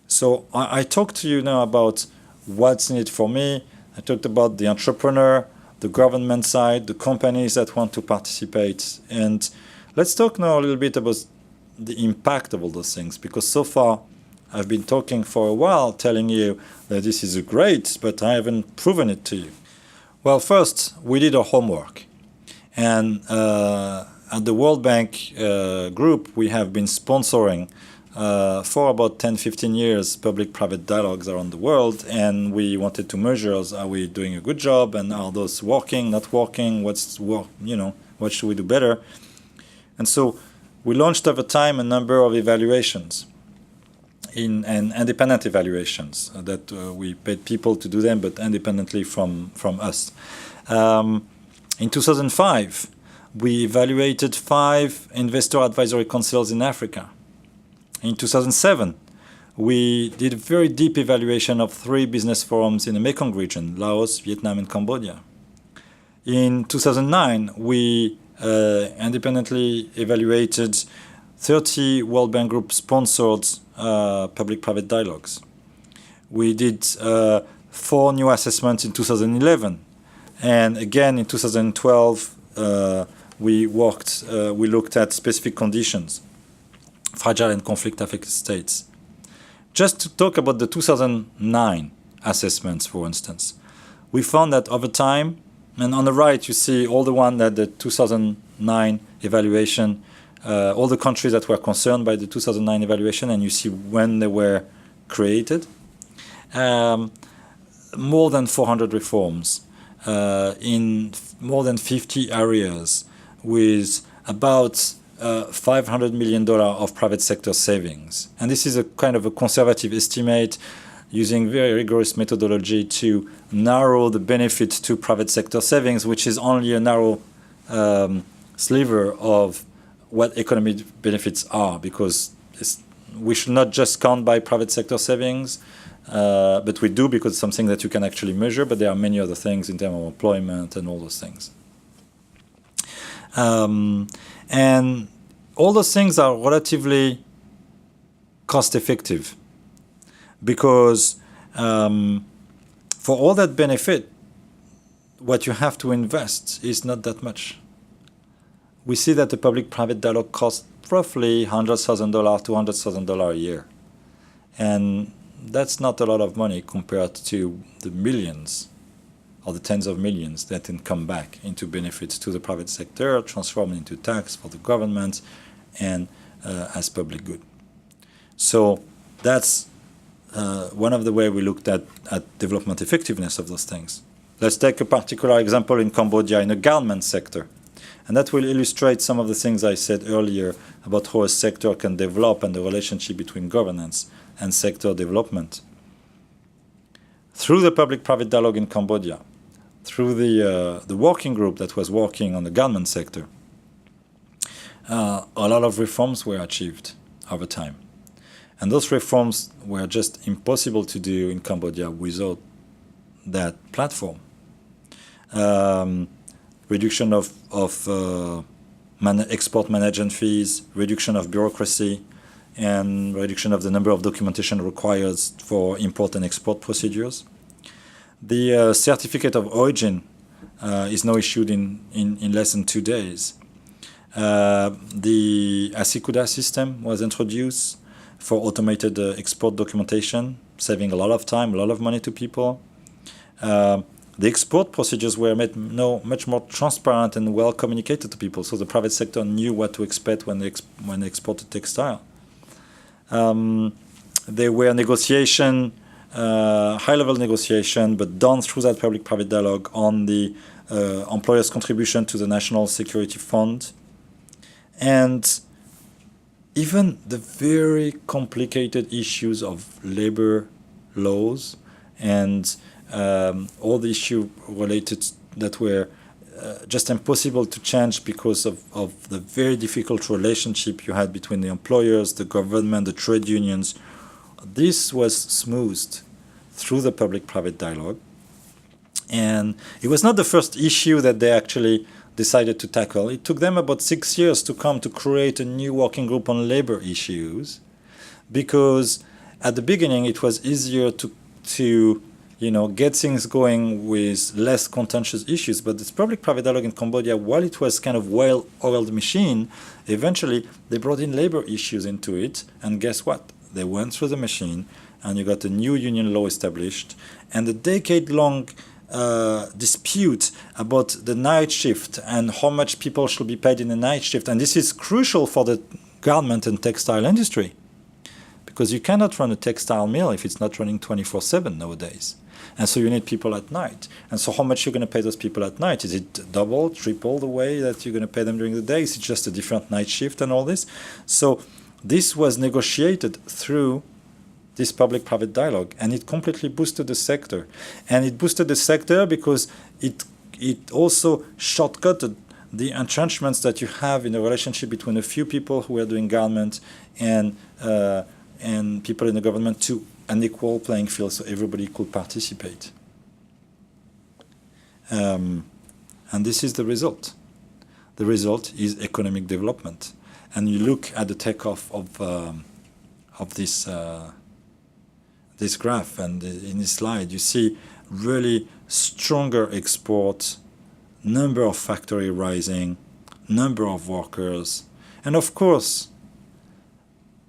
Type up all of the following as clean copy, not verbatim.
So I talked to you now about what's in it for me. I talked about the entrepreneur, the government side, the companies that want to participate. And let's talk now a little bit about the impact of all those things, because so far I've been talking for a while telling you that this is great, but I haven't proven it to you. Well, first, we did our homework. And at the World Bank group, we have been sponsoring for about 10-15 years public-private dialogues around the world, and we wanted to measure, are we doing a good job, and are those working, not working, what should we do better? And so we launched over time a number of evaluations, and independent evaluations that we paid people to do them, but independently from us. In 2005, we evaluated 5 investor advisory councils in Africa. In 2007, we did a very deep evaluation of 3 business forums in the Mekong region, Laos, Vietnam, and Cambodia. In 2009, we independently evaluated 30 World Bank Group sponsored public-private dialogues. We did 4 new assessments in 2011. And again, in 2012, we looked at specific conditions, fragile and conflict-affected states. Just to talk about the 2009 assessments, for instance, we found that over time, and on the right you see all the one that the 2009 evaluation, all the countries that were concerned by the 2009 evaluation, and you see when they were created. More than 400 reforms in more than 50 areas, with about $500 million of private sector savings. And this is a kind of a conservative estimate using very rigorous methodology to narrow the benefit to private sector savings, which is only a narrow sliver of what economic benefits are, because we should not just count by private sector savings, but we do because it's something that you can actually measure, but there are many other things in terms of employment and all those things. And all those things are relatively cost-effective because for all that benefit, what you have to invest is not that much. We see that the public-private dialogue costs roughly $100,000, $200,000 a year. And that's not a lot of money compared to the millions or the tens of millions that can come back into benefits to the private sector, transformed into tax for the government, and as public good. So that's one of the ways we looked at development effectiveness of those things. Let's take a particular example in Cambodia in the government sector. And that will illustrate some of the things I said earlier about how a sector can develop and the relationship between governance and sector development. Through the public-private dialogue in Cambodia, through the working group that was working on the government sector, a lot of reforms were achieved over time. And those reforms were just impossible to do in Cambodia without that platform. Reduction of export management fees, reduction of bureaucracy, and reduction of the number of documentation required for import and export procedures. The certificate of origin is now issued in less than 2 days. The Asikuda system was introduced for automated export documentation, saving a lot of time, a lot of money to people. The export procedures were made much more transparent and well communicated to people, so the private sector knew what to expect when they exported textile. There were negotiation, high-level negotiation, but done through that public-private dialogue on the employer's contribution to the National Security Fund. And even the very complicated issues of labor laws and all the issues related that were just impossible to change because of the very difficult relationship you had between the employers, the government, the trade unions. This was smoothed through the public-private dialogue. And it was not the first issue that they actually decided to tackle. It took them about 6 years to come to create a new working group on labor issues because at the beginning it was easier to get things going with less contentious issues. But this public-private dialogue in Cambodia, while it was kind of well-oiled machine, eventually they brought in labor issues into it, and guess what? They went through the machine, and you got a new union law established, and the decade-long dispute about the night shift and how much people should be paid in the night shift. And this is crucial for the garment and textile industry, because you cannot run a textile mill if it's not running 24/7 nowadays. And so you need people at night. And so how much you're going to pay those people at night? Is it double, triple the way that you're going to pay them during the day? Is it just a different night shift and all this? So this was negotiated through this public-private dialogue, and it completely boosted the sector. And it boosted the sector because it also shortcutted the entrenchments that you have in the relationship between a few people who are doing garment and people in the government to an equal playing field, so everybody could participate. And this is the result. The result is economic development. And you look at the takeoff of this graph, and in this slide, you see really stronger exports, number of factory rising, number of workers, and of course,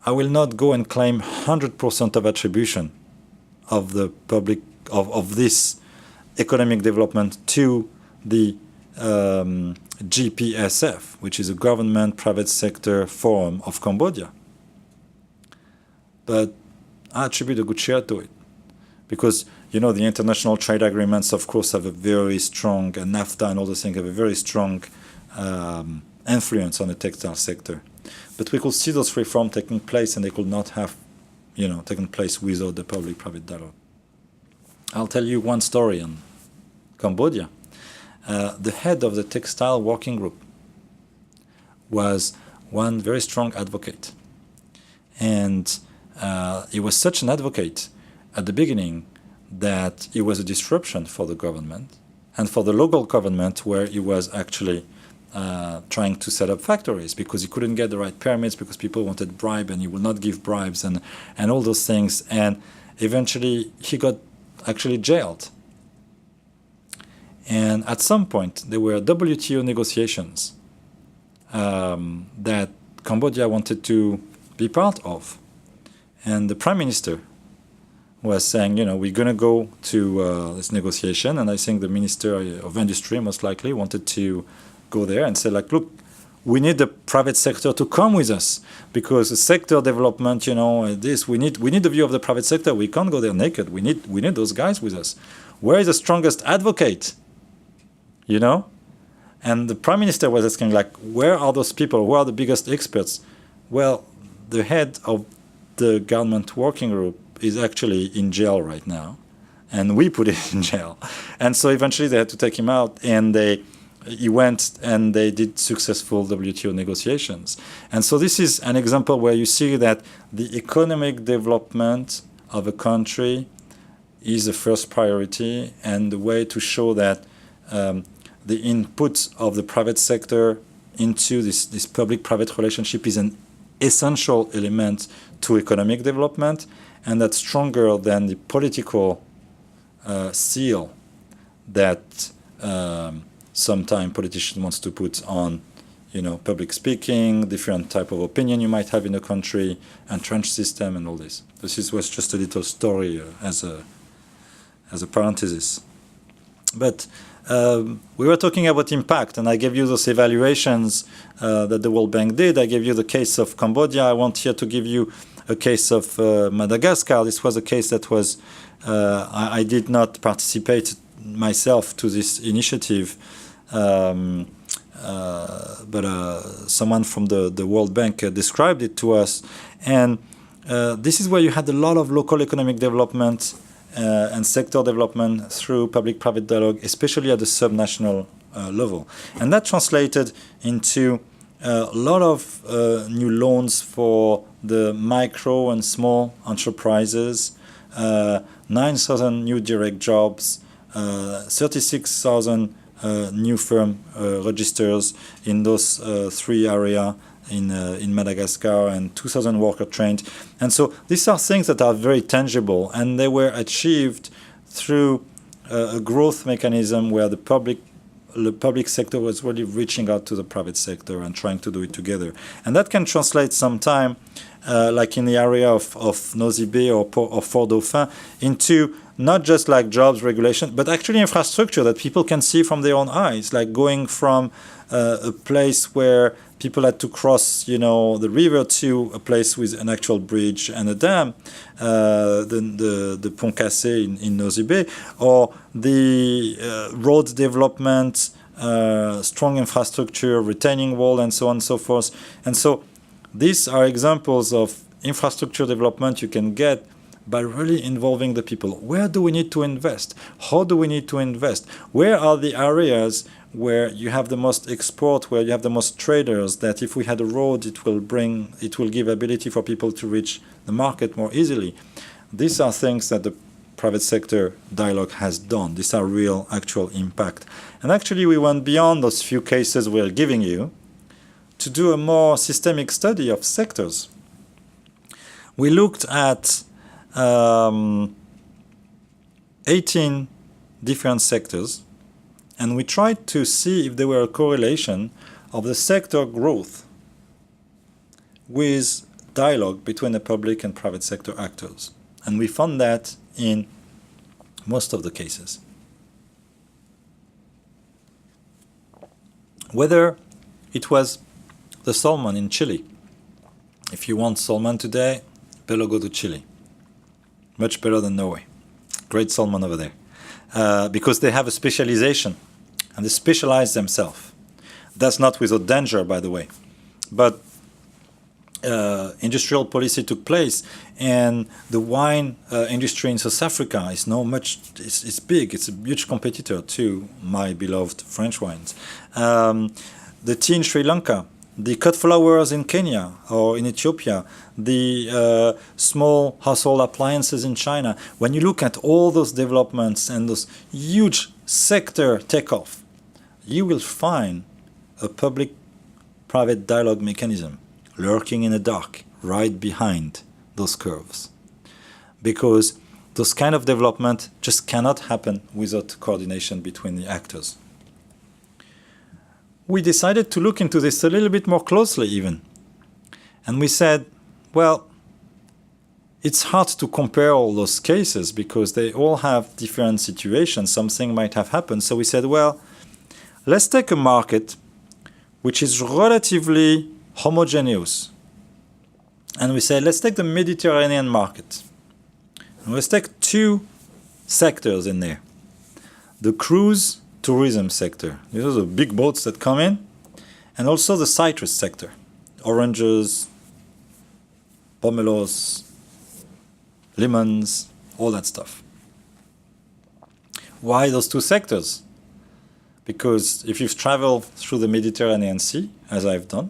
I will not go and claim 100% of attribution of the public of this economic development to the GPSF, which is a government private sector forum of Cambodia. But I attribute a good share to it, because the international trade agreements, of course, have a very strong, and NAFTA and all those things have a very strong influence on the textile sector. But we could see those reforms taking place, and they could not have, taken place without the public-private dialogue. I'll tell you one story on Cambodia. The head of the textile working group was one very strong advocate. And he was such an advocate at the beginning that it was a disruption for the government and for the local government, where he was actually trying to set up factories because he couldn't get the right permits, because people wanted bribe and he would not give bribes and all those things. And eventually he got actually jailed. And at some point there were WTO negotiations that Cambodia wanted to be part of. And the Prime Minister was saying, we're going to go to this negotiation. And I think the Minister of Industry most likely wanted to go there and say, look, we need the private sector to come with us, because the sector development, we need the view of the private sector. We can't go there naked. We need those guys with us. Where is the strongest advocate? And the Prime Minister was asking, where are those people? Where are the biggest experts? Well, the head of the government working group is actually in jail right now, and we put it in jail. And so eventually they had to take him out, and he went and they did successful WTO negotiations. And so this is an example where you see that the economic development of a country is the first priority, and the way to show that the input of the private sector into this public-private relationship is an essential element to economic development, and that's stronger than the political seal that sometimes politicians wants to put on, public speaking, different type of opinion you might have in a country, entrenched system, and all this. This was just a little story as a parenthesis. But we were talking about impact, and I gave you those evaluations that the World Bank did. I gave you the case of Cambodia. I want here to give you a case of Madagascar. This was a case that was, I did not participate myself to this initiative, but someone from the World Bank described it to us. And this is where you had a lot of local economic development and sector development through public-private dialogue, especially at the subnational level. And that translated into a lot of new loans for the micro and small enterprises, 9,000 new direct jobs, 36,000 new firm registers in those three areas, in Madagascar, and 2,000 workers trained. And so these are things that are very tangible, and they were achieved through a growth mechanism where the public sector was really reaching out to the private sector and trying to do it together. And that can translate sometime, like in the area of Nosy or Fort Dauphin, into not just like jobs regulation, but actually infrastructure that people can see from their own eyes, like going from a place where people had to cross, the river to a place with an actual bridge and a dam, the Pont Cassé in Nosy Bay, or the road development, strong infrastructure, retaining wall, and so on and so forth. And so these are examples of infrastructure development you can get by really involving the people. Where do we need to invest? How do we need to invest? Where are the areas where you have the most export, where you have the most traders, that if we had a road, it will give ability for people to reach the market more easily? These are things that the private sector dialogue has done. These are real, actual impact. And actually, we went beyond those few cases we're giving you to do a more systemic study of sectors. We looked at 18 different sectors, and we tried to see if there were a correlation of the sector growth with dialogue between the public and private sector actors. And we found that in most of the cases. Whether it was the salmon in Chile. If you want salmon today, better go to Chile. Much better than Norway. Great salmon over there. Because they have a specialization, and they specialize themselves. That's not without danger, by the way. But industrial policy took place, and the wine industry in South Africa is now it's big. It's a huge competitor to my beloved French wines. The tea in Sri Lanka, the cut flowers in Kenya or in Ethiopia, the small household appliances in China. When you look at all those developments and those huge sector takeoff, you will find a public-private dialogue mechanism lurking in the dark right behind those curves. Because those kind of development just cannot happen without coordination between the actors. We decided to look into this a little bit more closely even. And we said, well, it's hard to compare all those cases because they all have different situations. Something might have happened. So we said, well, let's take a market which is relatively homogeneous. And we said, let's take the Mediterranean market. And let's take two sectors in there. The cruise tourism sector. These are the big boats that come in. And also the citrus sector. Oranges, pomelos, lemons, all that stuff. Why those two sectors? Because if you've traveled through the Mediterranean Sea, as I've done,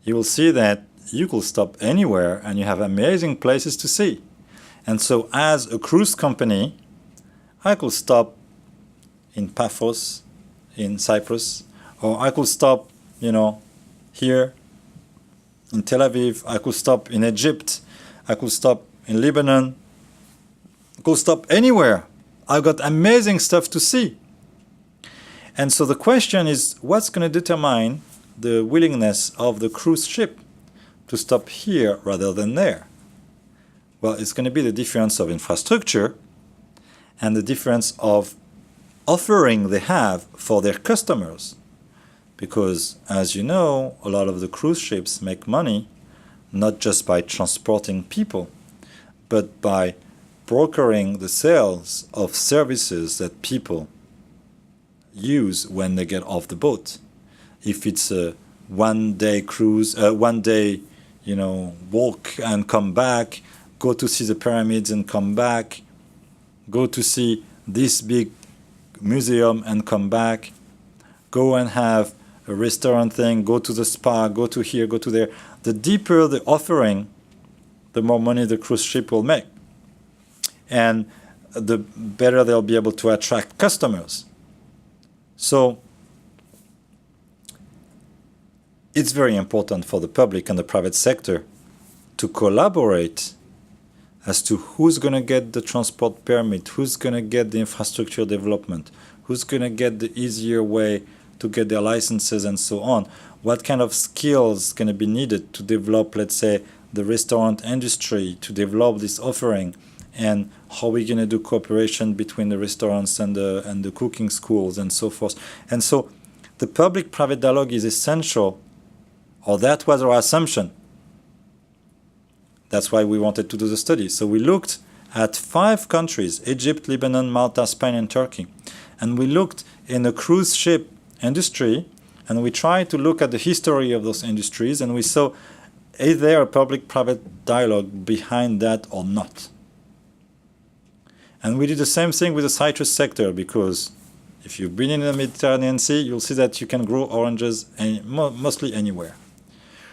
you will see that you could stop anywhere and you have amazing places to see. And so as a cruise company, I could stop in Paphos, in Cyprus, or I could stop, here in Tel Aviv, I could stop in Egypt, I could stop in Lebanon, I could stop anywhere. I've got amazing stuff to see. And so the question is, what's going to determine the willingness of the cruise ship to stop here rather than there? Well, it's going to be the difference of infrastructure and the difference of offering they have for their customers. Because, as you know, a lot of the cruise ships make money not just by transporting people, but by brokering the sales of services that people use when they get off the boat. If it's a one-day cruise, one-day, walk and come back, go to see the pyramids and come back, go to see this big museum and come back, go and have a restaurant thing, go to the spa, go to here, go to there. The deeper the offering, the more money the cruise ship will make. And the better they'll be able to attract customers. So it's very important for the public and the private sector to collaborate as to who's going to get the transport permit, who's going to get the infrastructure development, who's going to get the easier way to get their licenses and so on. What kind of skills going to be needed to develop, let's say, the restaurant industry, to develop this offering, and how we're going to do cooperation between the restaurants and the cooking schools and so forth. And so the public-private dialogue is essential, or that was our assumption. That's why we wanted to do the study. So we looked at 5 countries, Egypt, Lebanon, Malta, Spain, and Turkey. And we looked in the cruise ship industry, and we tried to look at the history of those industries, and we saw, is there a public-private dialogue behind that or not? And we did the same thing with the citrus sector, because if you've been in the Mediterranean Sea, you'll see that you can grow oranges mostly anywhere.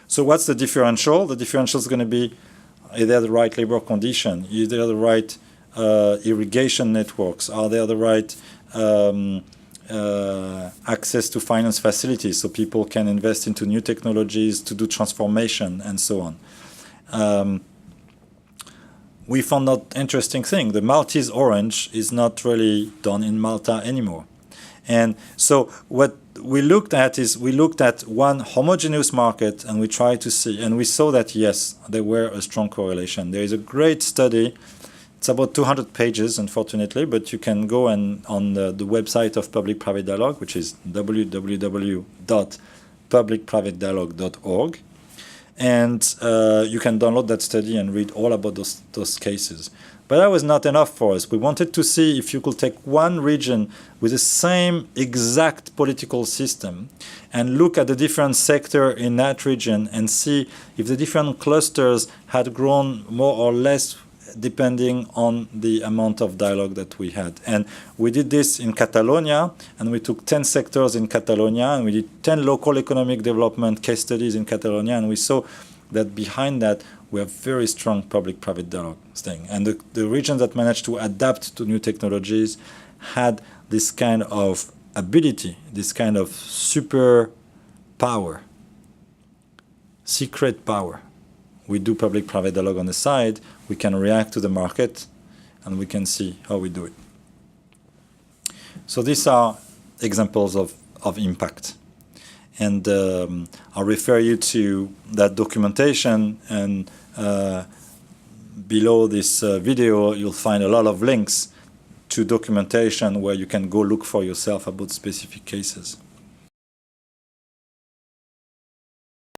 So what's the differential? The differential is going to be, are there the right labor condition? Is there the right irrigation networks? Are there the right access to finance facilities so people can invest into new technologies to do transformation and so on? We found that interesting thing. The Maltese orange is not really done in Malta anymore. And so what we looked at is we looked at one homogeneous market, and we tried to see, and we saw that yes, there were a strong correlation. There is a great study. It's about 200 pages, unfortunately, but you can go on the website of Public-Private Dialogue, which is www.publicprivatedialogue.org. And you can download that study and read all about those cases. But that was not enough for us. We wanted to see if you could take one region with the same exact political system and look at the different sector in that region and see if the different clusters had grown more or less depending on the amount of dialogue that we had. And we did this in Catalonia, and we took 10 sectors in Catalonia, and we did 10 local economic development case studies in Catalonia, and we saw that behind that we have very strong public-private dialogue thing. And the regions that managed to adapt to new technologies had this kind of ability, this kind of super power, secret power. We do public-private dialogue on the side, we can react to the market, and we can see how we do it. So these are examples of impact. And I'll refer you to that documentation, and below this video you'll find a lot of links to documentation where you can go look for yourself about specific cases.